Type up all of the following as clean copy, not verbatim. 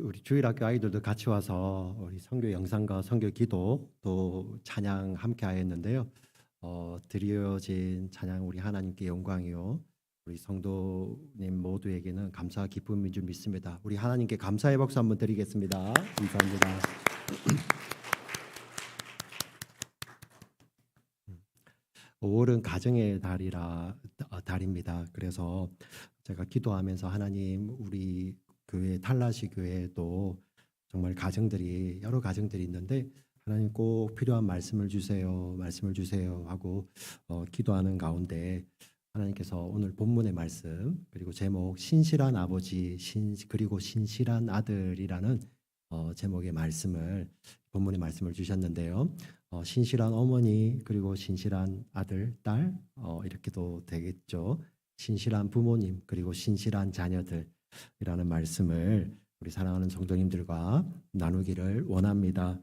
우리 주일학교 아이들도 같이 와서 우리 선교 영상과 선교 기도 또 찬양 함께 하였는데요. 드려진 찬양 우리 하나님께 영광이요. 우리 성도님 모두에게는 감사와 기쁨인 줄 믿습니다. 우리 하나님께 감사의 박수 한번 드리겠습니다. 감사합니다. 5월은 가정의 달입니다. 그래서 제가 기도하면서 하나님 우리 교회 탈라시 교회도 정말 가정들이 여러 가정들이 있는데 하나님 꼭 필요한 말씀을 주세요 하고 기도하는 가운데 하나님께서 오늘 본문의 말씀 그리고 제목 신실한 아버지 그리고 신실한 아들이라는 제목의 말씀을 본문의 말씀을 주셨는데요. 신실한 어머니 그리고 신실한 아들, 딸 이렇게도 되겠죠. 신실한 부모님 그리고 신실한 자녀들이라는 말씀을 우리 사랑하는 성도님들과 나누기를 원합니다.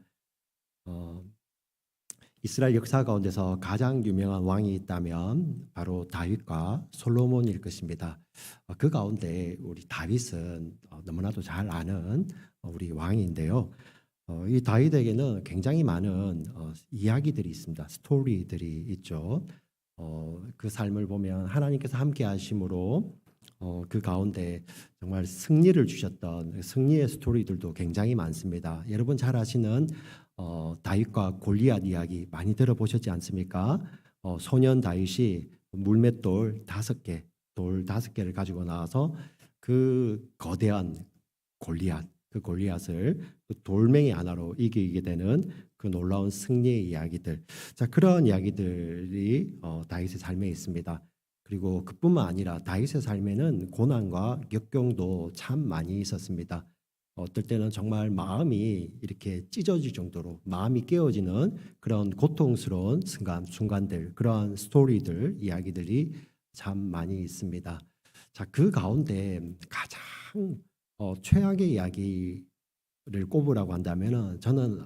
이스라엘 역사 가운데서 가장 유명한 왕이 있다면 바로 다윗과 솔로몬일 것입니다. 그 가운데 우리 다윗은 너무나도 잘 아는 우리 왕인데요. 이 다윗에게는 굉장히 많은 이야기들이 있습니다. 스토리들이 있죠. 그 삶을 보면 하나님께서 함께 하심으로 그 가운데 정말 승리를 주셨던 승리의 스토리들도 굉장히 많습니다. 여러분 잘 아시는 다윗과 골리앗 이야기 많이 들어보셨지 않습니까? 소년 다윗이 물맷돌 5개, 돌 5개를 가지고 나와서 그 거대한 골리앗, 그 골리앗을 그 돌멩이 하나로 이기게 되는 그 놀라운 승리의 이야기들. 자, 그런 이야기들이 다윗의 삶에 있습니다. 그리고 그뿐만 아니라 다윗의 삶에는 고난과 역경도 참 많이 있었습니다. 어떨 때는 정말 마음이 이렇게 찢어질 정도로 마음이 깨어지는 그런 고통스러운 순간들, 그러한 스토리들, 이야기들이 참 많이 있습니다. 자, 그 가운데 가장 최악의 이야기를 꼽으라고 한다면은 저는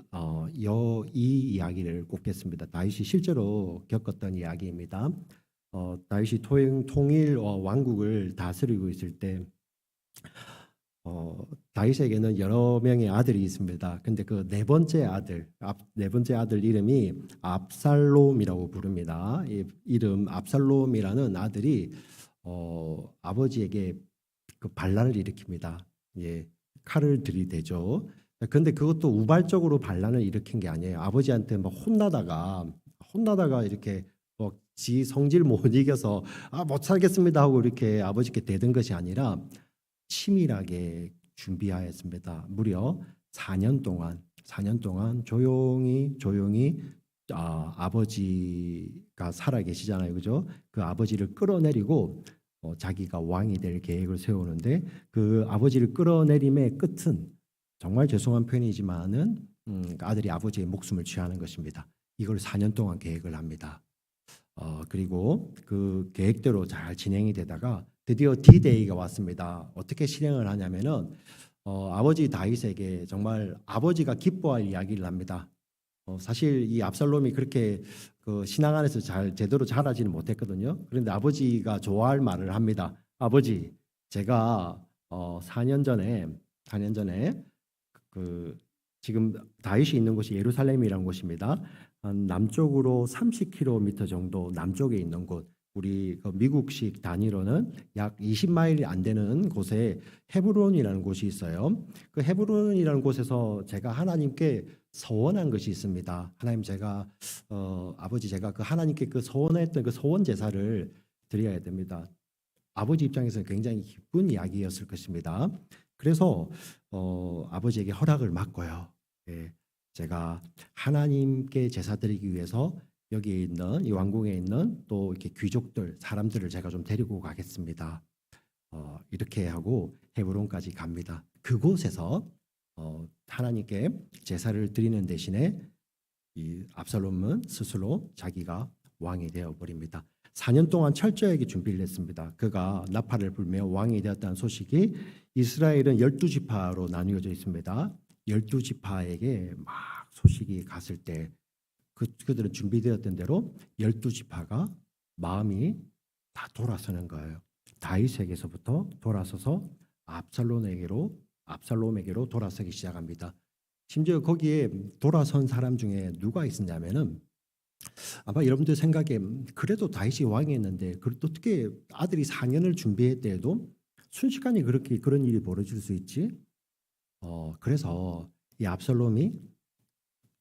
이 이야기를 꼽겠습니다. 다윗이 실제로 겪었던 이야기입니다. 다윗이 통일 왕국을 다스리고 있을 때 다윗에게는 여러 명의 아들이 있습니다. 근데 그 네 번째 아들 이름이 압살롬이라고 부릅니다. 이 이름 압살롬이라는 아들이 아버지에게 그 반란을 일으킵니다. 예, 칼을 들이대죠. 근데 그것도 우발적으로 반란을 일으킨 게 아니에요. 아버지한테 막 혼나다가 이렇게 지 성질 못 이겨서 못 살겠습니다 하고 이렇게 아버지께 대든 것이 아니라 치밀하게 준비하였습니다. 무려 4년 동안 조용히 아버지가 살아 계시잖아요, 그죠? 그 아버지를 끌어내리고 자기가 왕이 될 계획을 세우는데 그 아버지를 끌어내림의 끝은 정말 죄송한 표현이지만은 아들이 아버지의 목숨을 취하는 것입니다. 이걸 4년 동안 계획을 합니다. 그리고 그 계획대로 잘 진행이 되다가 드디어 D-Day가 왔습니다. 어떻게 실행을 하냐면은 아버지 다윗에게 정말 아버지가 기뻐할 이야기를 합니다. 사실 이 압살롬이 그렇게 그 신앙 안에서 제대로 자라지는 못했거든요. 그런데 아버지가 좋아할 말을 합니다. 아버지, 제가 4년 전에 그 지금 다윗이 있는 곳이 예루살렘이라는 곳입니다. 한 남쪽으로 30km 정도 남쪽에 있는 곳, 우리 그 미국식 단위로는 약 20마일이 안 되는 곳에 헤브론이라는 곳이 있어요. 그 헤브론이라는 곳에서 제가 하나님께 서원한 것이 있습니다. 하나님, 제가 아버지, 제가 그 하나님께 그 서원했던 그 서원 제사를 드려야 됩니다. 아버지 입장에서는 굉장히 기쁜 이야기였을 것입니다. 그래서 아버지에게 허락을 받고요. 예, 제가 하나님께 제사 드리기 위해서 여기에 있는 이 왕궁에 있는 또 이렇게 귀족들 사람들을 제가 좀 데리고 가겠습니다. 이렇게 하고 헤브론까지 갑니다. 그곳에서 하나님께 제사를 드리는 대신에 이 압살롬은 스스로 자기가 왕이 되어 버립니다. 4년 동안 철저하게 준비를 했습니다. 그가 나팔을 불며 왕이 되었다는 소식이 이스라엘은 12지파로 나뉘어져 있습니다. 12지파에게 막 소식이 갔을 때 그들은 준비되었던 대로 12지파가 마음이 다 돌아서는 거예요. 다윗에게서부터 돌아서서 압살롬에게로 압살롬에게로 돌아서기 시작합니다. 심지어 거기에 돌아선 사람 중에 누가 있었냐면은 아마 여러분들 생각에 그래도 다윗이 왕이었는데 어떻게 아들이 4년을 준비했대도 순식간에 그렇게 그런 일이 벌어질 수 있지? 그래서 이 압살롬이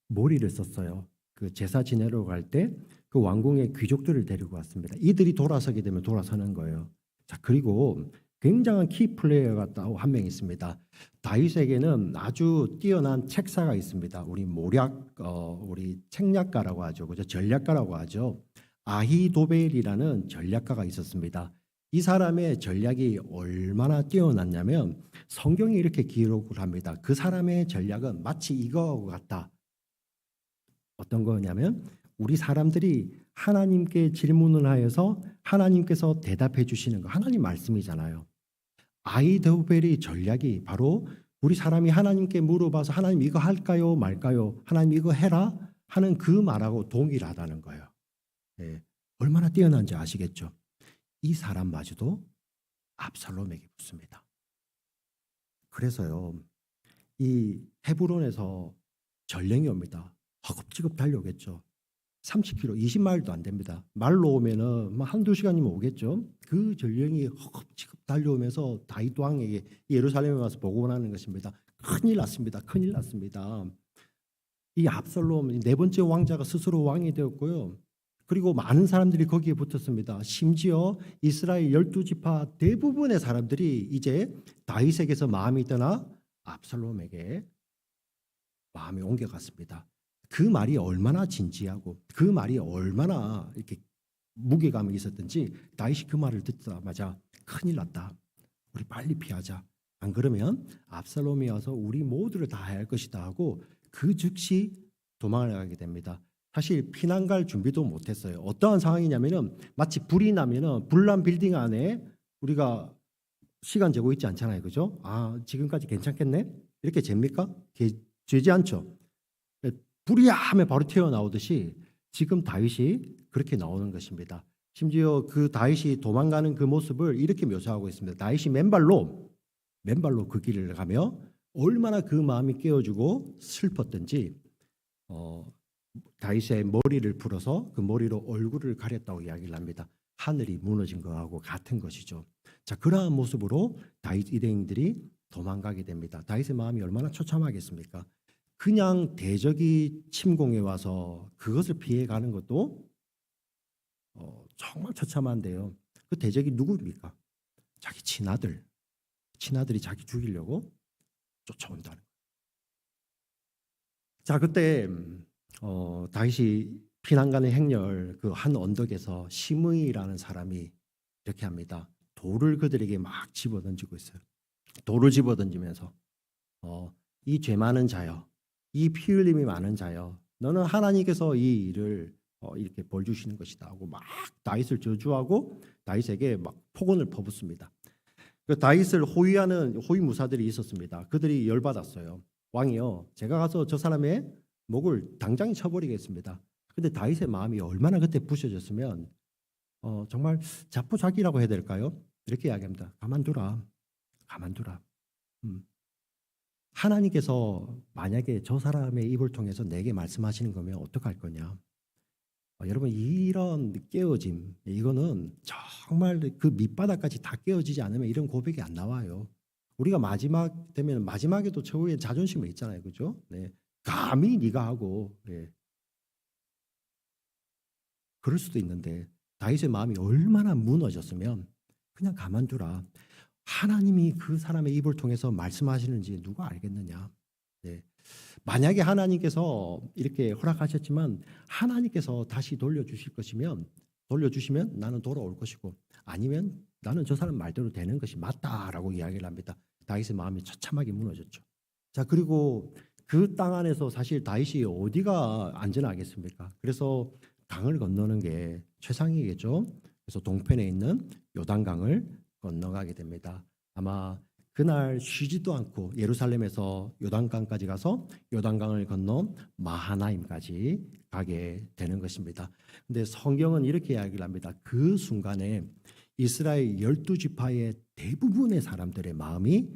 몰이를 썼어요. 그 제사 지내러 갈 때 그 왕궁의 귀족들을 데리고 왔습니다. 이들이 돌아서게 되면 돌아서는 거예요. 자, 그리고 굉장한 키 플레이어가 또 한 명 있습니다. 다윗에게는 아주 뛰어난 책사가 있습니다. 우리 우리 책략가라고 하죠. 그죠? 전략가라고 하죠. 아히도벨이라는 전략가가 있었습니다. 이 사람의 전략이 얼마나 뛰어났냐면 성경이 이렇게 기록을 합니다. 그 사람의 전략은 마치 이거와 같다. 어떤 거냐면 우리 사람들이 하나님께 질문을 하여서 하나님께서 대답해 주시는 거, 하나님 말씀이잖아요. 아히도벨의 전략이 바로 우리 사람이 하나님께 물어봐서 하나님 이거 할까요 말까요? 하나님 이거 해라 하는 그 말하고 동일하다는 거예요. 예, 얼마나 뛰어난지 아시겠죠? 이 사람마저도 압살롬에게 붙습니다. 그래서요, 이 헤브론에서 전령이 옵니다. 허겁지겁 달려오겠죠. 30km, 20마일도 안 됩니다. 말로 오면은 한두 시간이면 오겠죠. 그 전령이 허겁지겁 달려오면서 다윗 왕에게 예루살렘에 와서 보고하는 것입니다. 큰일 났습니다. 큰일 났습니다. 이 압살롬 네 번째 왕자가 스스로 왕이 되었고요. 그리고 많은 사람들이 거기에 붙었습니다. 심지어 이스라엘 12지파 대부분의 사람들이 이제 다윗에게서 마음이 떠나 압살롬에게 마음이 옮겨갔습니다. 그 말이 얼마나 진지하고 그 말이 얼마나 이렇게 무게감이 있었던지 다윗이 그 말을 듣자마자 큰일 났다. 우리 빨리 피하자. 안 그러면 압살롬이 와서 우리 모두를 다 할 것이다 하고 그 즉시 도망을 가게 됩니다. 사실 피난 갈 준비도 못했어요. 어떠한 상황이냐면은 마치 불이 나면은 불난 빌딩 안에 우리가 시간 재고 있지 않잖아요, 그죠? 아, 지금까지 괜찮겠네? 이렇게 잽니까? 되지 않죠. 불이야 하면 바로 튀어나오듯이 지금 다윗이 그렇게 나오는 것입니다. 심지어 그 다윗이 도망가는 그 모습을 이렇게 묘사하고 있습니다. 다윗이 맨발로 그 길을 가며 얼마나 그 마음이 깨어지고 슬펐던지 다윗의 머리를 풀어서 그 머리로 얼굴을 가렸다고 이야기를 합니다. 하늘이 무너진 것하고 같은 것이죠. 자, 그러한 모습으로 다윗 이대인들이 도망가게 됩니다. 다윗의 마음이 얼마나 처참하겠습니까? 그냥 대적이 침공해 와서 그것을 피해가는 것도 정말 처참한데요. 그 대적이 누구입니까? 자기 친아들이 자기 죽이려고 쫓아온다는 거예요. 자, 그때 다윗이 피난가는 행렬 그 한 언덕에서 시므이라는 사람이 이렇게 합니다. 돌을 그들에게 막 집어던지고 있어요. 돌을 집어던지면서 이 죄 많은 자여, 이 피 흘림이 많은 자여, 너는 하나님께서 이 일을 이렇게 벌 주시는 것이다 하고 막 다윗을 저주하고 다윗에게 막 폭언을 퍼붓습니다. 그 다윗을 호위하는 호위무사들이 있었습니다. 그들이 열받았어요. 왕이요, 제가 가서 저 사람의 목을 당장에 쳐버리겠습니다. 근데 다윗의 마음이 얼마나 그때 부셔졌으면 정말 자포자기라고 해야 될까요? 이렇게 이야기합니다. 가만두라. 하나님께서 만약에 저 사람의 입을 통해서 내게 말씀하시는 거면 어떡할 거냐? 여러분, 이런 깨어짐, 이거는 정말 그 밑바닥까지 다 깨어지지 않으면 이런 고백이 안 나와요. 우리가 마지막 되면 마지막에도 최후의 자존심이 있잖아요, 그죠? 네. 감히 네가 하고, 네. 그럴 수도 있는데 다윗의 마음이 얼마나 무너졌으면 그냥 가만두라. 하나님이 그 사람의 입을 통해서 말씀하시는지 누가 알겠느냐? 네. 만약에 하나님께서 이렇게 허락하셨지만 하나님께서 다시 돌려주시면 나는 돌아올 것이고 아니면 나는 저 사람 말대로 되는 것이 맞다라고 이야기를 합니다. 다윗의 마음이 처참하게 무너졌죠. 자, 그리고 그 땅 안에서 사실 다윗이 어디가 안전하겠습니까? 그래서 강을 건너는 게 최상이겠죠. 그래서 동편에 있는 요단강을 건너가게 됩니다. 아마 그날 쉬지도 않고 예루살렘에서 요단강까지 가서 요단강을 건너 마하나임까지 가게 되는 것입니다. 근데 성경은 이렇게 이야기를 합니다. 그 순간에 이스라엘 12지파의 대부분의 사람들의 마음이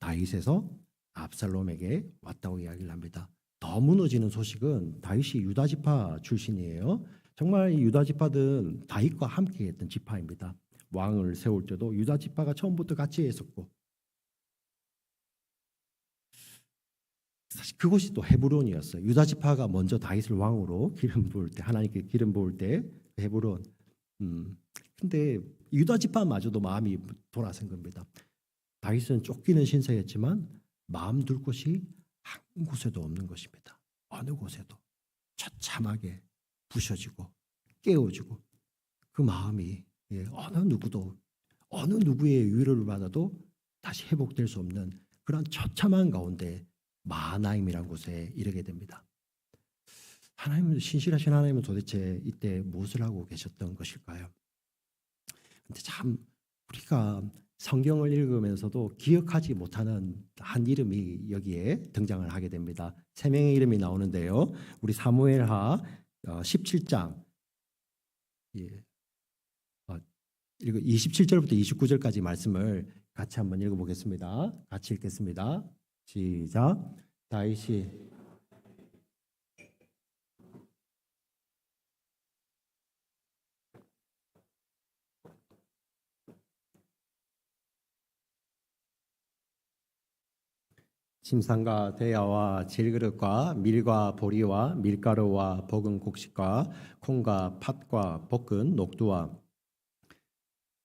다윗에서 압살롬에게 왔다고 이야기를 합니다. 더 무너지는 소식은 다윗이 유다 지파 출신이에요. 정말 이 유다 지파는 다윗과 함께했던 지파입니다. 왕을 세울 때도 유다 지파가 처음부터 같이 했었고, 사실 그곳이 또 헤브론이었어요. 유다 지파가 먼저 다윗을 왕으로 기름 부을 때, 하나님께 기름 부을 때 헤브론. 근데 유다 지파마저도 마음이 돌아선 겁니다. 다윗은 쫓기는 신세였지만 마음 둘 곳이 한 곳에도 없는 것입니다. 어느 곳에도 처참하게 부셔지고 깨어지고, 그 마음이 어느 누구도 어느 누구의 위로를 받아도 다시 회복될 수 없는 그런 처참한 가운데 마하나임이라는 곳에 이르게 됩니다. 하나님은, 신실하신 하나님은 도대체 이때 무엇을 하고 계셨던 것일까요? 근데 참 우리가 성경을 읽으면서도 기억하지 못하는 한 이름이 여기에 등장을 하게 됩니다. 세 명의 이름이 나오는데요. 우리 사무엘하 17장 27절부터 29절까지 말씀을 같이 한번 읽어보겠습니다. 같이 읽겠습니다. 시작. 다윗이 침상과 대야와 질그릇과 밀과 보리와 밀가루와 볶은 곡식과 콩과 팥과 볶은 녹두와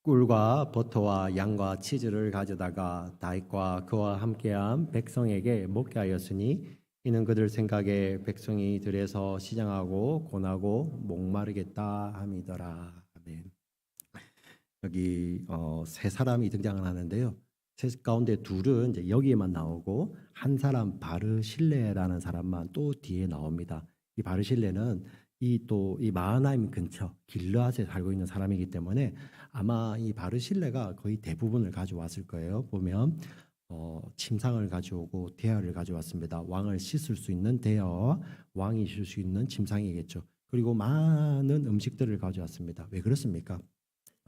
꿀과 버터와 양과 치즈를 가져다가 다윗과 그와 함께한 백성에게 먹게 하였으니 이는 그들 생각에 백성이 들에서 시장하고 고나고 목마르겠다 함이더라. 아멘. 여기 세 사람이 등장을 하는데요. 세 가운데 둘은 이제 여기에만 나오고, 한 사람 바르실레라는 사람만 또 뒤에 나옵니다. 이 바르실레는 이 마하나임 근처 길르앗에 살고 있는 사람이기 때문에 아마 이 바르실레가 거의 대부분을 가져왔을 거예요. 보면 침상을 가져오고 대야를 가져왔습니다. 왕을 씻을 수 있는 대야와 왕이 쉴 수 있는 침상이겠죠. 그리고 많은 음식들을 가져왔습니다. 왜 그렇습니까?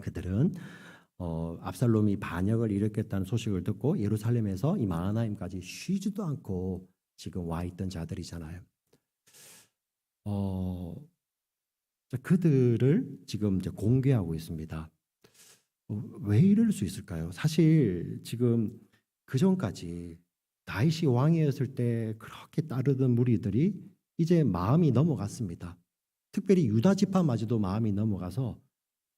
그들은 압살롬이 반역을 일으켰다는 소식을 듣고 예루살렘에서 이 마하나임까지 쉬지도 않고 지금 와 있던 자들이잖아요. 그들을 지금 이제 공개하고 있습니다. 왜 이럴 수 있을까요? 사실 지금 그 전까지 다윗이 왕이었을 때 그렇게 따르던 무리들이 이제 마음이 넘어갔습니다. 특별히 유다 지파마저도 마음이 넘어가서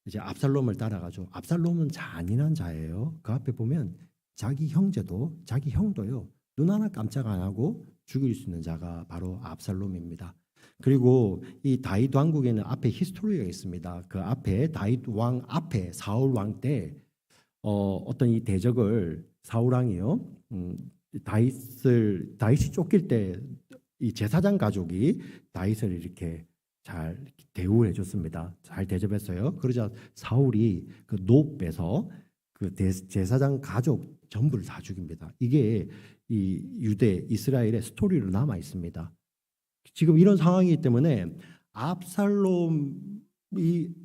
이제 압살롬을 따라가죠. 압살롬은 잔인한 자예요. 그 앞에 보면 자기 형도요, 눈 하나 깜짝 안 하고 죽일 수 있는 자가 바로 압살롬입니다. 그리고 이 다윗 왕국에는 앞에 히스토리가 있습니다. 그 앞에 다윗 왕 앞에 사울 왕 때 어떤 이 대적을 사울 왕이요, 다윗이 쫓길 때 이 제사장 가족이 다윗을 이렇게 잘 대우해 줬습니다. 잘 대접했어요. 그러자 사울이 그 노 빼서 그 제사장 가족 전부를 다 죽입니다. 이게 이 유대 이스라엘의 스토리로 남아 있습니다. 지금 이런 상황이기 때문에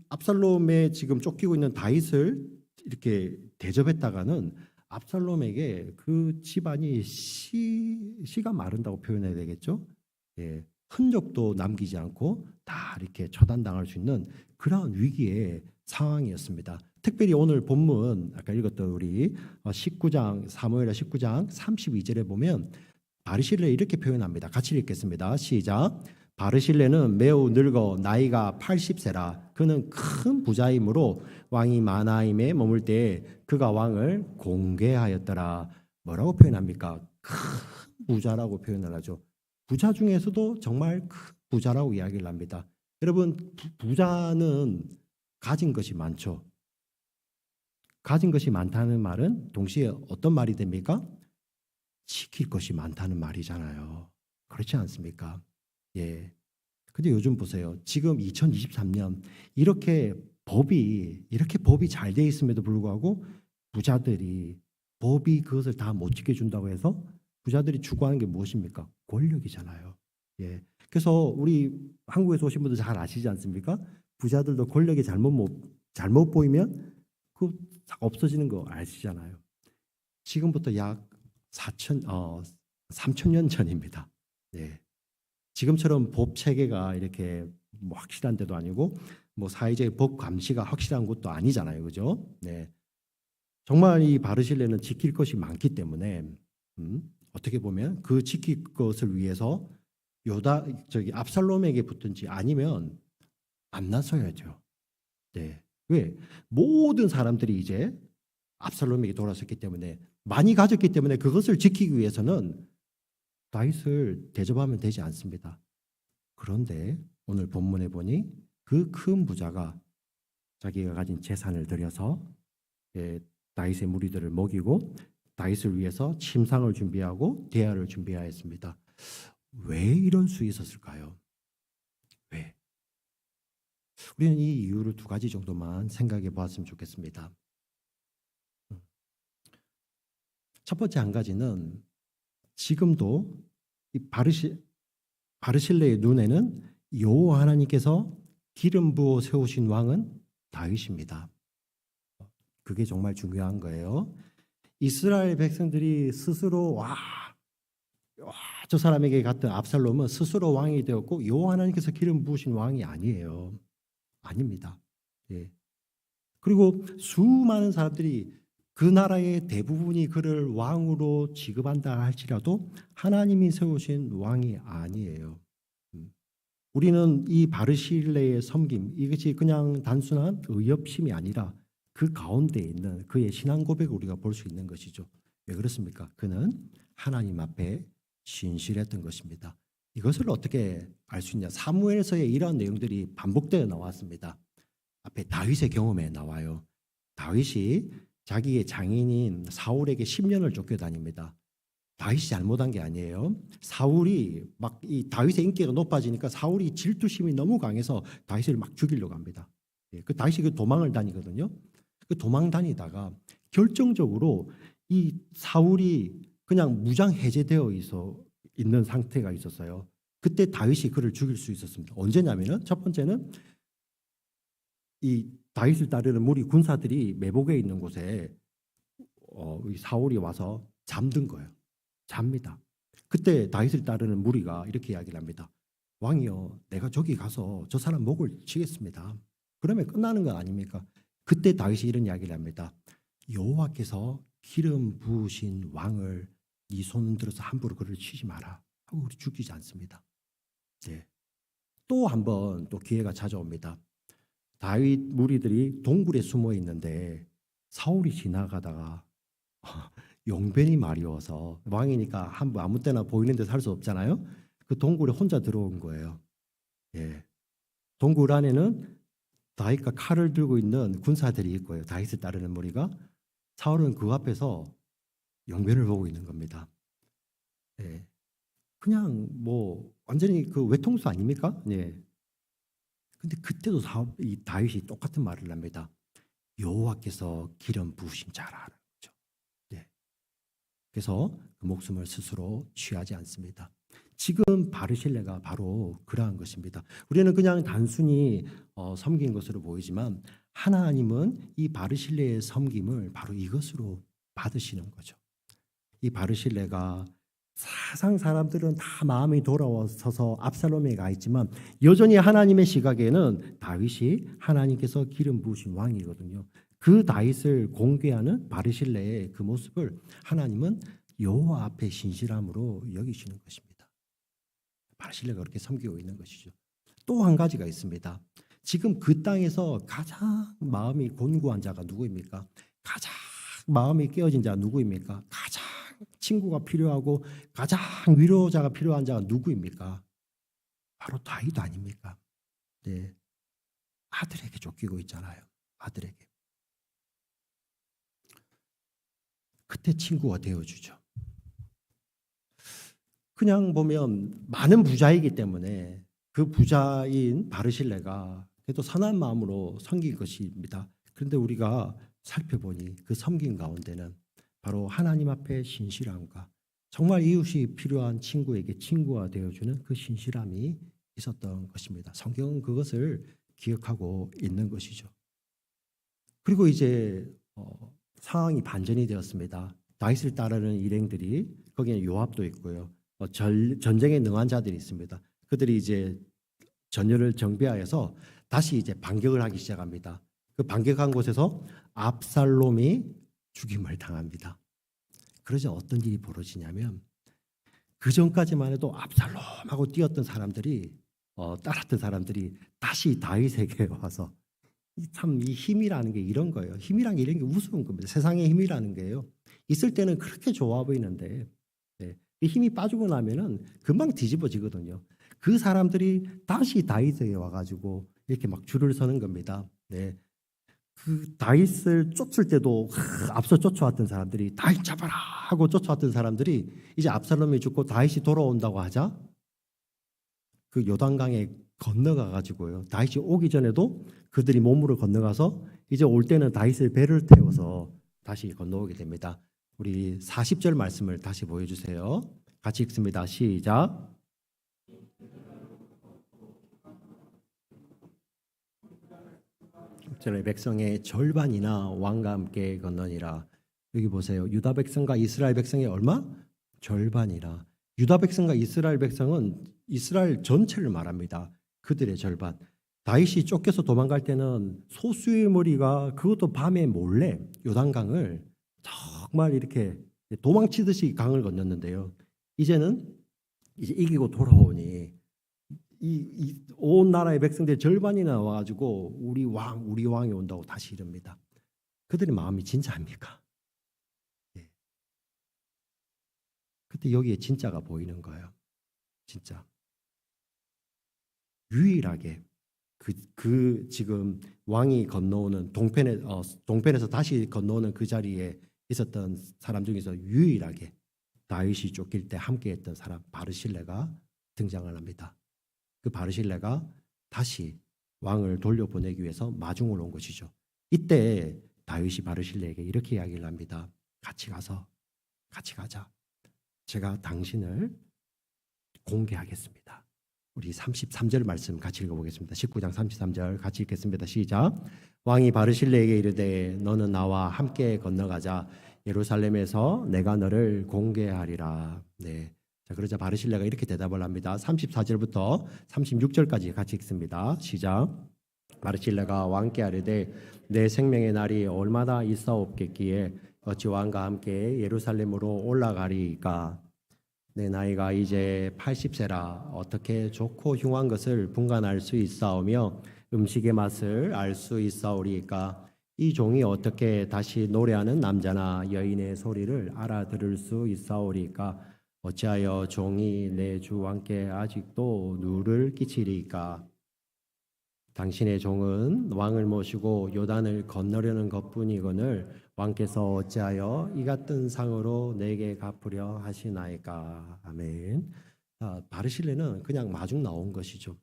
압살롬의 지금 쫓기고 있는 다윗을 이렇게 대접했다가는 압살롬에게 그 집안이 씨가 마른다고 표현해야 되겠죠. 예, 흔적도 남기지 않고 다 이렇게 처단당할 수 있는 그러한 위기의 상황이었습니다. 특별히 오늘 본문 아까 읽었던 우리 19장 사무엘하 19장 32절에 보면 바르실레 이렇게 표현합니다. 같이 읽겠습니다. 시작. 바르실레는 매우 늙어 나이가 80세라 그는 큰 부자이므로 왕이 마하나임에 머물 때에 그가 왕을 공개하였더라. 뭐라고 표현합니까? 큰 부자라고 표현을 하죠. 부자 중에서도 정말 큰 부자라고 이야기를 합니다. 여러분, 부자는 가진 것이 많죠. 가진 것이 많다는 말은 동시에 어떤 말이 됩니까? 지킬 것이 많다는 말이잖아요. 그렇지 않습니까? 예. 근데 요즘 보세요. 지금 2023년 이렇게 법이 잘 돼 있음에도 불구하고 부자들이 법이 그것을 다 못 지켜준다고 해서 부자들이 추구하는 게 무엇입니까? 권력이잖아요. 예. 그래서 우리 한국에서 오신 분들 잘 아시지 않습니까? 부자들도 권력이 잘못 보이면 그 없어지는 거 아시잖아요. 지금부터 약 3천 년 전입니다. 네. 지금처럼 법 체계가 이렇게 뭐 확실한 데도 아니고 뭐 사회적인 법 감시가 확실한 것도 아니잖아요. 그죠? 네. 정말 이 바르실레는 지킬 것이 많기 때문에 어떻게 보면 그 지킬 것을 위해서 압살롬에게 붙든지 아니면 안 나서야죠. 네. 왜? 모든 사람들이 이제 압살롬에게 돌아섰기 때문에 많이 가졌기 때문에 그것을 지키기 위해서는 다윗을 대접하면 되지 않습니다. 그런데 오늘 본문에 보니 그 큰 부자가 자기가 가진 재산을 들여서 다윗의 무리들을 먹이고 다윗을 위해서 침상을 준비하고 대야를 준비하였습니다. 왜 이런 수 있었을까요? 왜? 우리는 이 이유를 두 가지 정도만 생각해 보았으면 좋겠습니다. 첫 번째 한 가지는 지금도 이 바르실레의 눈에는 여호와 하나님께서 기름 부어 세우신 왕은 다윗입니다. 그게 정말 중요한 거예요. 이스라엘 백성들이 스스로 저 사람에게 갔던 압살롬은 스스로 왕이 되었고 여호와 하나님께서 기름 부으신 왕이 아니에요. 아닙니다. 예. 그리고 수많은 사람들이 그 나라의 대부분이 그를 왕으로 취급한다 할지라도 하나님이 세우신 왕이 아니에요. 우리는 이 바르실레의 섬김, 이것이 그냥 단순한 의협심이 아니라 그 가운데 있는 그의 신앙 고백을 우리가 볼 수 있는 것이죠. 왜 그렇습니까? 그는 하나님 앞에 신실했던 것입니다. 이것을 어떻게 알 수 있냐? 사무엘서에 이러한 내용들이 반복되어 나왔습니다. 앞에 다윗의 경험에 나와요. 다윗이 자기의 장인인 사울에게 10년을 쫓겨다닙니다. 다윗이 잘못한 게 아니에요. 사울이 막 이 다윗의 인기가 높아지니까 사울이 질투심이 너무 강해서 다윗을 막 죽이려고 합니다. 그 다윗이 그 도망을 다니거든요. 그 도망 다니다가 결정적으로 이 사울이 그냥 무장 해제되어 있는 상태가 있었어요. 그때 다윗이 그를 죽일 수 있었습니다. 언제냐면은 첫 번째는 이 다윗을 따르는 무리 군사들이 매복에 있는 곳에 이 사울이 와서 잠든 거예요. 잡니다. 그때 다윗을 따르는 무리가 이렇게 이야기를 합니다. 왕이여, 내가 저기 가서 저 사람 목을 치겠습니다. 그러면 끝나는 건 아닙니까? 그때 다윗이 이런 이야기를 합니다. 여호와께서 기름 부으신 왕을 네 손 들어서 함부로 그를 치지 마라 하고 그를 죽이지 않습니다. 네. 또 한 번 또 기회가 찾아옵니다. 다윗 무리들이 동굴에 숨어 있는데 사울이 지나가다가 용변이 마려워서 왕이니까 아무 때나 보이는 데서 할 수 없잖아요. 그 동굴에 혼자 들어온 거예요. 예. 동굴 안에는 다윗과 칼을 들고 있는 군사들이 있고요. 다윗을 따르는 무리가 사울은 그 앞에서 용변을 보고 있는 겁니다. 예. 그냥 뭐 완전히 그 외통수 아닙니까? 예. 근데 그때도 이 다윗이 똑같은 말을 합니다. 여호와께서 기름 부으신 자라. 그렇죠? 예. 그래서 그 목숨을 스스로 취하지 않습니다. 지금 바르실레가 바로 그러한 것입니다. 우리는 그냥 단순히 섬긴 것으로 보이지만 하나님은 이 바르실레의 섬김을 바로 이것으로 받으시는 거죠. 이 바르실레가 사상 사람들은 다 마음이 돌아서서 압살롬에 가 있지만 여전히 하나님의 시각에는 다윗이 하나님께서 기름 부으신 왕이거든요. 그 다윗을 공개하는 바르실레의 그 모습을 하나님은 여호와 앞에 신실함으로 여기시는 것입니다. 바르실레가 그렇게 섬기고 있는 것이죠. 또 한 가지가 있습니다. 지금 그 땅에서 가장 마음이 곤고한 자가 누구입니까? 가장 마음이 깨어진 자가 누구입니까? 가장 친구가 필요하고 가장 위로자가 필요한 자가 누구입니까? 바로 다윗 아닙니까? 네. 아들에게 쫓기고 있잖아요. 아들에게. 그때 친구가 되어주죠. 그냥 보면 많은 부자이기 때문에 그 부자인 바르실레가 그래도 선한 마음으로 섬긴 것입니다. 그런데 우리가 살펴보니 그 섬긴 가운데는 바로 하나님 앞에 신실함과 정말 이웃이 필요한 친구에게 친구가 되어주는 그 신실함이 있었던 것입니다. 성경은 그것을 기억하고 있는 것이죠. 그리고 이제 상황이 반전이 되었습니다. 다윗을 따르는 일행들이 거기에 요압도 있고요. 전쟁에 능한 자들이 있습니다. 그들이 이제 전열을 정비하여서 다시 이제 반격을 하기 시작합니다. 그 반격한 곳에서 압살롬이 죽임을 당합니다. 그러자 어떤 일이 벌어지냐면 그 전까지만 해도 압살롬하고 뛰었던 사람들이 따랐던 사람들이 다시 다윗에게 와서 참 이 힘이라는 게 이런 거예요. 힘이란 게 이런 게 우스운 겁니다. 세상의 힘이라는 게요. 있을 때는 그렇게 좋아 보이는데 네, 이 힘이 빠지고 나면은 금방 뒤집어지거든요. 그 사람들이 다시 다윗에게 와가지고 이렇게 막 줄을 서는 겁니다. 네. 그 다윗을 쫓을 때도 앞서 쫓아왔던 사람들이 다윗 잡아라 하고 쫓아왔던 사람들이 이제 압살롬이 죽고 다윗이 돌아온다고 하자 그 요단강에 건너가 가지고요. 다윗이 오기 전에도 그들이 몸으로 건너가서 이제 올 때는 다윗의 배를 태워서 다시 건너오게 됩니다. 우리 40절 말씀을 다시 보여주세요. 같이 읽습니다. 시작. 이스라엘 백성의 절반이나 왕과 함께 건너니라. 여기 보세요. 유다 백성과 이스라엘 백성의 얼마? 절반이라. 유다 백성과 이스라엘 백성은 이스라엘 전체를 말합니다. 그들의 절반. 다윗이 쫓겨서 도망갈 때는 소수의 무리가 그것도 밤에 몰래 요단강을 정말 이렇게 도망치듯이 강을 건넜는데요. 이제는 이제 이기고 돌아오니 온 나라의 백성들 절반이나 와가지고 우리 왕이 온다고 다시 이럽니다. 그들의 마음이 진짜입니까? 예. 그때 여기에 진짜가 보이는 거예요. 진짜 유일하게 그 지금 왕이 건너오는 동편에서 다시 건너오는 그 자리에 있었던 사람 중에서 유일하게 다윗이 쫓길 때 함께했던 사람 바르실레가 등장을 합니다. 그 바르실레가 다시 왕을 돌려보내기 위해서 마중을 온 것이죠. 이때 다윗이 바르실레에게 이렇게 이야기를 합니다. 같이 가자. 제가 당신을 공개하겠습니다. 우리 33절 말씀 같이 읽어보겠습니다. 19장 33절 같이 읽겠습니다. 시작. 왕이 바르실레에게 이르되 너는 나와 함께 건너가자. 예루살렘에서 내가 너를 공개하리라. 네. 자, 그러자 바르실레가 이렇게 대답을 합니다. 34절부터 36절까지 같이 읽습니다. 시작. 바르실레가 왕께 아뢰되 내 생명의 날이 얼마나 있사옵겠기에 어찌 왕과 함께 예루살렘으로 올라가리이까. 내 나이가 이제 80세라 어떻게 좋고 흉한 것을 분간할 수 있사오며 음식의 맛을 알 수 있사오리이까. 이 종이 어떻게 다시 노래하는 남자나 여인의 소리를 알아들을 수 있사오리이까. 어찌하여 종이 내 주 왕께 아직도 누를 끼치리이까. 당신의 종은 왕을 모시고 요단을 건너려는 것뿐이거늘 왕께서 어찌하여 이 같은 상으로 내게 갚으려 하시나이까. 아멘. 바르실레는 그냥 마중 나온 것이죠.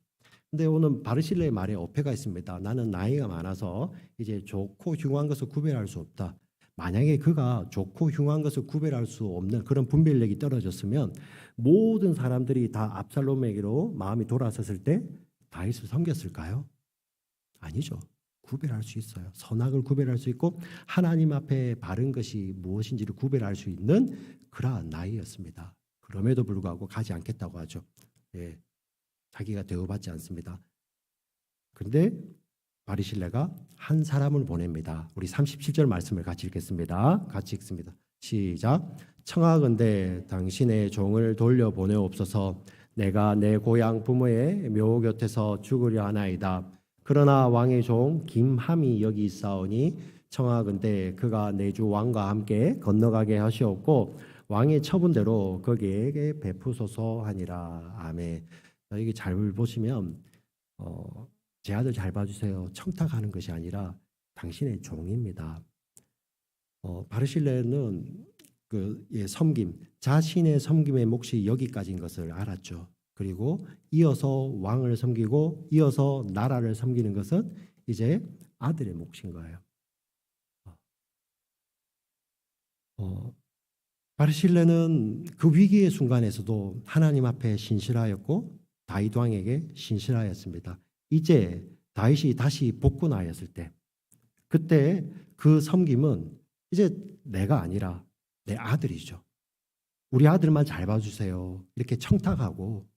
근데 오늘 바르실레의 말에 어폐가 있습니다. 나는 나이가 많아서 이제 좋고 흉한 것을 구별할 수 없다. 만약에 그가 좋고 흉한 것을 구별할 수 없는 그런 분별력이 떨어졌으면 모든 사람들이 다 압살롬에게로 마음이 돌아섰을 때 다윗을 섬겼을까요? 아니죠. 구별할 수 있어요. 선악을 구별할 수 있고 하나님 앞에 바른 것이 무엇인지를 구별할 수 있는 그러한 나이였습니다. 그럼에도 불구하고 가지 않겠다고 하죠. 예, 자기가 대우받지 않습니다. 그런데 바르실레가 한 사람을 보냅니다. 우리 37절 말씀을 같이 읽겠습니다. 같이 읽습니다. 시작. 청하건대 당신의 종을 돌려보내옵소서. 내가 내 고향 부모의 묘 곁에서 죽으려 하나이다. 그러나 왕의 종 김함이 여기 있사오니 청하건대 그가 내 주 왕과 함께 건너가게 하시옵고 왕의 처분대로 거기에게 베푸소서 하니라. 아멘. 여기 잘 보시면 제 아들 잘 봐주세요. 청탁하는 것이 아니라 당신의 종입니다. 바르실레는 섬김, 자신의 섬김의 몫이 여기까지인 것을 알았죠. 그리고 이어서 왕을 섬기고 이어서 나라를 섬기는 것은 이제 아들의 몫인 거예요. 바르실레는 그 위기의 순간에서도 하나님 앞에 신실하였고 다윗 왕에게 신실하였습니다. 이제 다윗이 다시 복군하였을 때 그때 그 섬김은 이제 내가 아니라 내 아들이죠. 우리 아들만 잘 봐주세요. 이렇게 청탁하고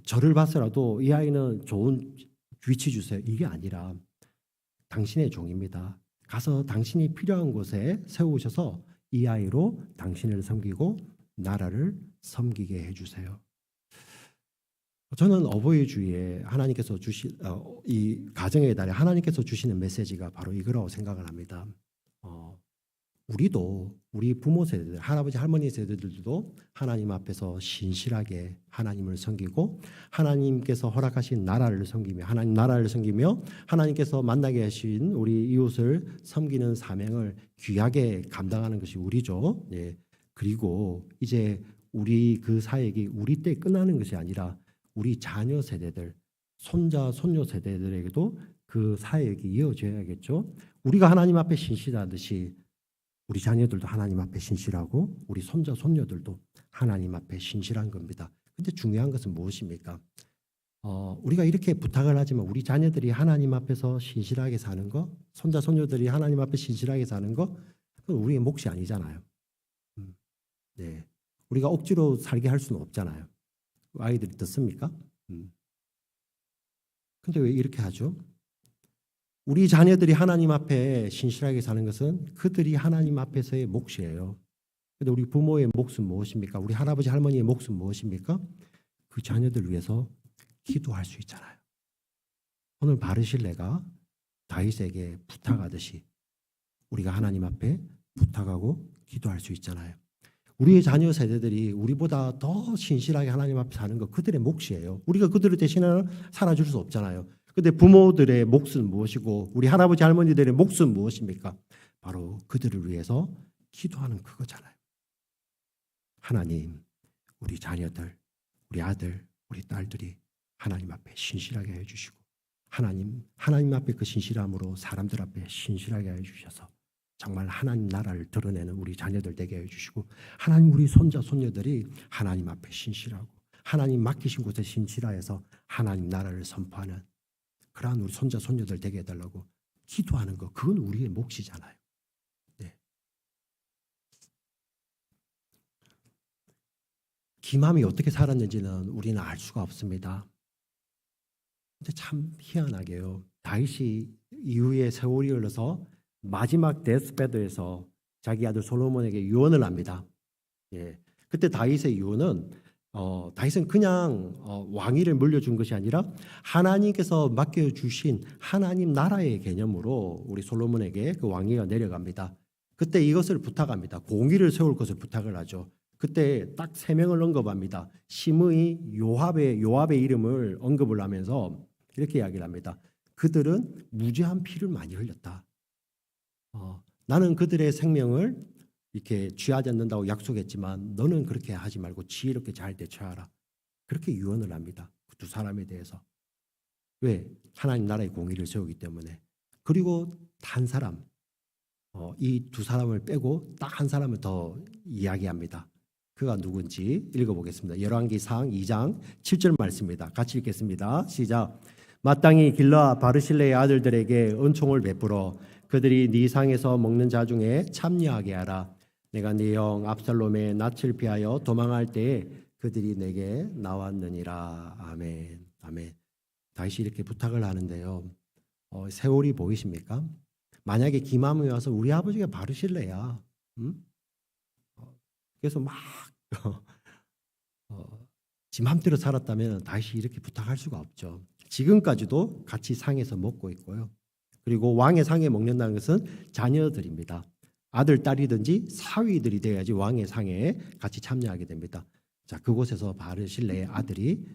저를 봐서라도 이 아이는 좋은 위치 주세요. 이게 아니라 당신의 종입니다. 가서 당신이 필요한 곳에 세우셔서 이 아이로 당신을 섬기고 나라를 섬기게 해주세요. 저는 어버이 주일에 하나님께서 주신 이 가정의 달에 하나님께서 주시는 메시지가 바로 이거라고 생각을 합니다. 우리도 우리 부모 세대들, 할아버지 할머니 세대들도 하나님 앞에서 신실하게 하나님을 섬기고 하나님께서 허락하신 나라를 섬기며 하나님 나라를 섬기며 하나님께서 만나게 하신 우리 이웃을 섬기는 사명을 귀하게 감당하는 것이 우리죠. 예. 그리고 이제 우리 그 사역이 우리 때 끝나는 것이 아니라 우리 자녀 세대들, 손자, 손녀 세대들에게도 그 사역이 이어져야겠죠. 우리가 하나님 앞에 신실하듯이 우리 자녀들도 하나님 앞에 신실하고 우리 손자, 손녀들도 하나님 앞에 신실한 겁니다. 근데 중요한 것은 무엇입니까? 우리가 이렇게 부탁을 하지만 우리 자녀들이 하나님 앞에서 신실하게 사는 거, 손자, 손녀들이 하나님 앞에 신실하게 사는 거, 그건 우리의 몫이 아니잖아요. 네, 우리가 억지로 살게 할 수는 없잖아요. 아이들이 듣습니까? 근데 왜 이렇게 하죠? 우리 자녀들이 하나님 앞에 신실하게 사는 것은 그들이 하나님 앞에서의 몫이에요. 근데 우리 부모의 몫은 무엇입니까? 우리 할아버지 할머니의 몫은 무엇입니까? 그 자녀들 위해서 기도할 수 있잖아요. 오늘 바르실레가 다윗에게 부탁하듯이 우리가 하나님 앞에 부탁하고 기도할 수 있잖아요. 우리의 자녀 세대들이 우리보다 더 신실하게 하나님 앞에 사는 거 그들의 몫이에요. 우리가 그들을 대신해 살아줄 수 없잖아요. 근데 부모들의 몫은 무엇이고 우리 할아버지 할머니들의 몫은 무엇입니까? 바로 그들을 위해서 기도하는 그거잖아요. 하나님, 우리 자녀들, 우리 아들, 우리 딸들이 하나님 앞에 신실하게 해주시고 하나님 앞에 그 신실함으로 사람들 앞에 신실하게 해주셔서 정말 하나님 나라를 드러내는 우리 자녀들 되게 해주시고 하나님 우리 손자 손녀들이 하나님 앞에 신실하고 하나님 맡기신 곳에 신실하여서 하나님 나라를 선포하는 그러한 우리 손자 손녀들 되게 해달라고 기도하는 거 그건 우리의 몫이잖아요. 네. 김함이 어떻게 살았는지는 우리는 알 수가 없습니다. 근데 참 희한하게요. 다윗이 이후에 세월이 흘러서 마지막 데스베드에서 자기 아들 솔로몬에게 유언을 합니다. 예. 그때 다윗의 유언은 다윗은 그냥 왕위를 물려준 것이 아니라 하나님께서 맡겨주신 하나님 나라의 개념으로 우리 솔로몬에게 그 왕위가 내려갑니다. 그때 이것을 부탁합니다. 공의를 세울 것을 부탁을 하죠. 그때 딱 3명을 언급합니다. 시므이, 요압의 이름을 언급을 하면서 이렇게 이야기를 합니다. 그들은 무죄한 피를 많이 흘렸다. 나는 그들의 생명을 이렇게 취하지 않는다고 약속했지만 너는 그렇게 하지 말고 지혜롭게 잘 대처하라. 그렇게 유언을 합니다. 그 두 사람에 대해서. 왜? 하나님 나라의 공의를 세우기 때문에. 그리고 한 사람, 이 두 사람을 빼고 딱 한 사람을 더 이야기합니다. 그가 누군지 읽어보겠습니다. 열왕기상 2장 7절 말씀입니다. 같이 읽겠습니다. 시작. 마땅히 길라 바르실레의 아들들에게 은총을 베풀어 그들이 네 상에서 먹는 자 중에 참여하게 하라. 내가 네 형 압살롬의 낯을 피하여 도망할 때에 그들이 내게 나왔느니라. 아멘. 아멘. 다윗이 이렇게 부탁을 하는데요. 세월이 보이십니까? 만약에 김함이 와서 우리 아버지가 바르실레야. 그래서 막 지 맘대로 살았다면 다윗이 이렇게 부탁할 수가 없죠. 지금까지도 같이 상에서 먹고 있고요. 그리고 왕의 상에 먹는다는 것은 자녀들입니다. 아들, 딸이든지 사위들이 돼야지 왕의 상에 같이 참여하게 됩니다. 자, 그곳에서 바르실레의 아들이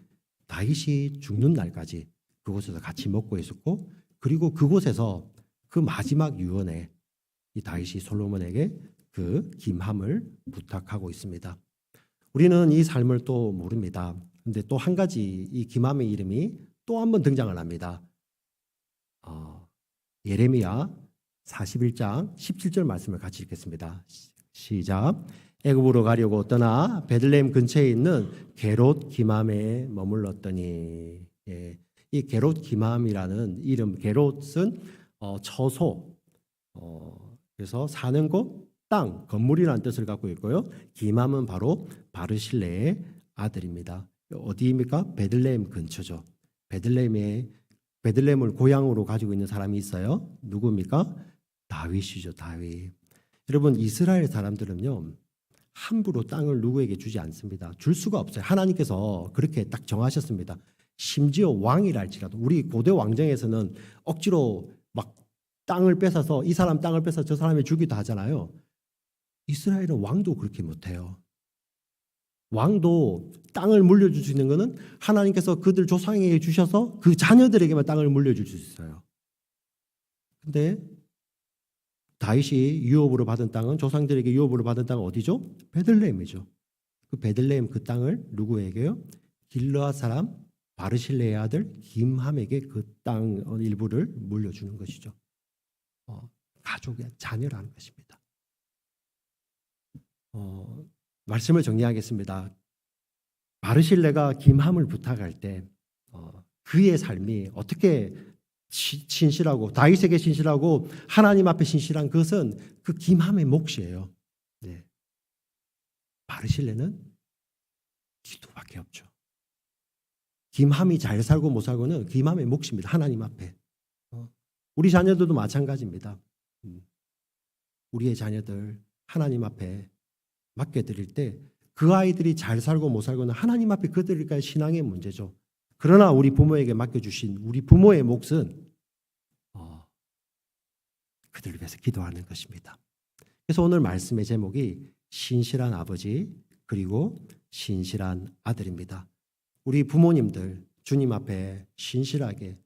다윗이 죽는 날까지 그곳에서 같이 먹고 있었고, 그리고 그곳에서 그 마지막 유언에 이 다윗이 솔로몬에게 그 김함을 부탁하고 있습니다. 우리는 이 삶을 또 모릅니다. 근데 또 한 가지 이 김함의 이름이 또 한 번 등장을 합니다. 예레미야 41장 17절 말씀을 같이 읽겠습니다. 시작. 애굽으로 가려고 떠나 베들레헴 근처에 있는 게롯 기맘에 머물렀더니, 예, 이 게롯 기맘이라는 이름, 게롯은 처소, 그래서 사는 곳, 땅, 건물이라는 뜻을 갖고 있고요. 김함은 바로 바르실레의 아들입니다. 어디입니까? 베들레헴 근처죠. 베들레헴을 고향으로 가지고 있는 사람이 있어요. 누구입니까? 다윗이죠. 다윗. 여러분, 이스라엘 사람들은요, 함부로 땅을 누구에게 주지 않습니다. 줄 수가 없어요. 하나님께서 그렇게 딱 정하셨습니다. 심지어 왕이랄지라도 우리 고대 왕정에서는 억지로 막 땅을 뺏어서 이 사람 땅을 뺏어 저 사람에 주기도 하잖아요. 이스라엘은 왕도 그렇게 못해요. 왕도 땅을 물려줄 수 있는 것은 하나님께서 그들 조상에게 주셔서 그 자녀들에게만 땅을 물려줄 수 있어요. 근데 다윗이 유업으로 받은 땅은, 조상들에게 유업으로 받은 땅은 어디죠? 베들레헴이죠. 그 베들레헴 그 땅을 누구에게요? 길르앗 사람 바르실레의 아들 김함에게 그 땅 일부를 물려주는 것이죠. 가족의 자녀라는 것입니다. 말씀을 정리하겠습니다. 바르실레가 김함을 부탁할 때 그의 삶이 어떻게 신실하고 다윗에게 신실하고 하나님 앞에 신실한 것은 그 김함의 몫이에요. 네. 바르실레는 기도밖에 없죠. 김함이 잘 살고 못 살고는 김함의 몫입니다. 하나님 앞에. 우리 자녀들도 마찬가지입니다. 우리의 자녀들 하나님 앞에 맡겨드릴 때 그 아이들이 잘 살고 못 살고는 하나님 앞에 그들과의 신앙의 문제죠. 그러나 우리 부모에게 맡겨주신 우리 부모의 몫은 그들을 위해서 기도하는 것입니다. 그래서 오늘 말씀의 제목이 신실한 아버지 그리고 신실한 아들입니다. 우리 부모님들 주님 앞에 신실하게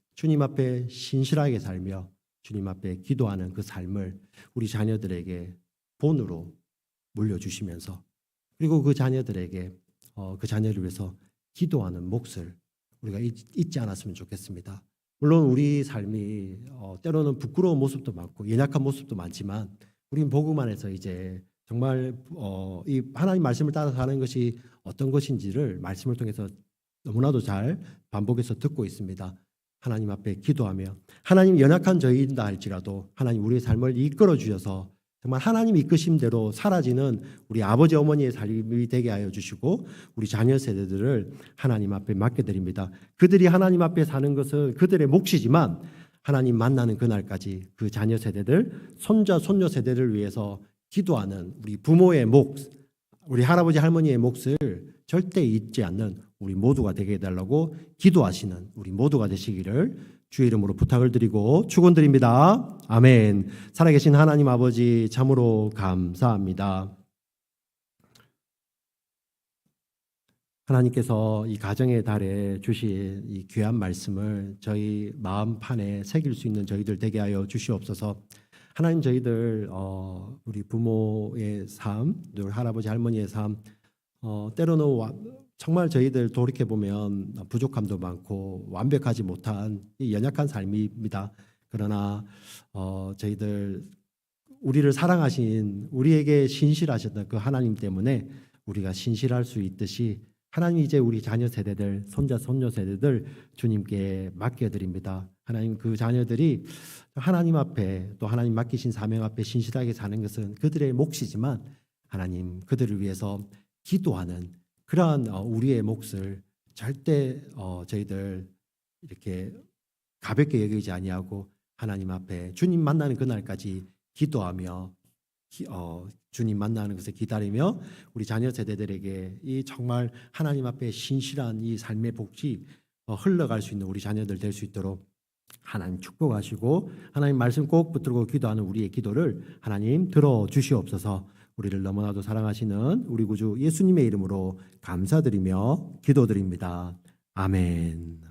살며 주님 앞에 기도하는 그 삶을 우리 자녀들에게 본으로 물려주시면서 그리고 그 자녀들에게 그 자녀를 위해서 기도하는 몫을 우리가 잊지 않았으면 좋겠습니다. 물론 우리 삶이 때로는 부끄러운 모습도 많고 연약한 모습도 많지만 우리는 복음 안에서 이제 정말 이 하나님 말씀을 따라가는 것이 어떤 것인지를 말씀을 통해서 너무나도 잘 반복해서 듣고 있습니다. 하나님 앞에 기도하며 하나님 연약한 저희다 할지라도 하나님 우리의 삶을 이끌어 주셔서 정말 하나님 이끄심대로 사라지는 우리 아버지 어머니의 삶이 되게 하여 주시고 우리 자녀 세대들을 하나님 앞에 맡겨드립니다. 그들이 하나님 앞에 사는 것은 그들의 몫이지만 하나님 만나는 그날까지 그 자녀 세대들, 손자, 손녀 세대를 위해서 기도하는 우리 부모의 몫, 우리 할아버지 할머니의 몫을 절대 잊지 않는 우리 모두가 되게 해달라고 기도하시는 우리 모두가 되시기를 주의 이름으로 부탁을 드리고 축원드립니다. 아멘. 살아계신 하나님 아버지 참으로 감사합니다. 하나님께서 이 가정의 달에 주신 이 귀한 말씀을 저희 마음판에 새길 수 있는 저희들 되게 하여 주시옵소서. 하나님 저희들 우리 부모의 삶, 늘 할아버지 할머니의 삶 때로는 정말 저희들 돌이켜보면 부족함도 많고 완벽하지 못한 이 연약한 삶입니다. 그러나 저희들 우리를 사랑하신 우리에게 신실하셨던 그 하나님 때문에 우리가 신실할 수 있듯이 하나님 이제 우리 자녀 세대들, 손자 손녀 세대들 주님께 맡겨드립니다. 하나님 그 자녀들이 하나님 앞에 또 하나님 맡기신 사명 앞에 신실하게 사는 것은 그들의 몫이지만 하나님 그들을 위해서 기도하는 그러한 우리의 몫을 절대 저희들 이렇게 가볍게 여기지 아니하고 하나님 앞에 주님 만나는 그날까지 기도하며 주님 만나는 것을 기다리며 우리 자녀 세대들에게 이 정말 하나님 앞에 신실한 이 삶의 복이 흘러갈 수 있는 우리 자녀들 될 수 있도록 하나님 축복하시고 하나님 말씀 꼭 붙들고 기도하는 우리의 기도를 하나님 들어주시옵소서. 우리를 너무나도 사랑하시는 우리 구주 예수님의 이름으로 감사드리며 기도드립니다. 아멘.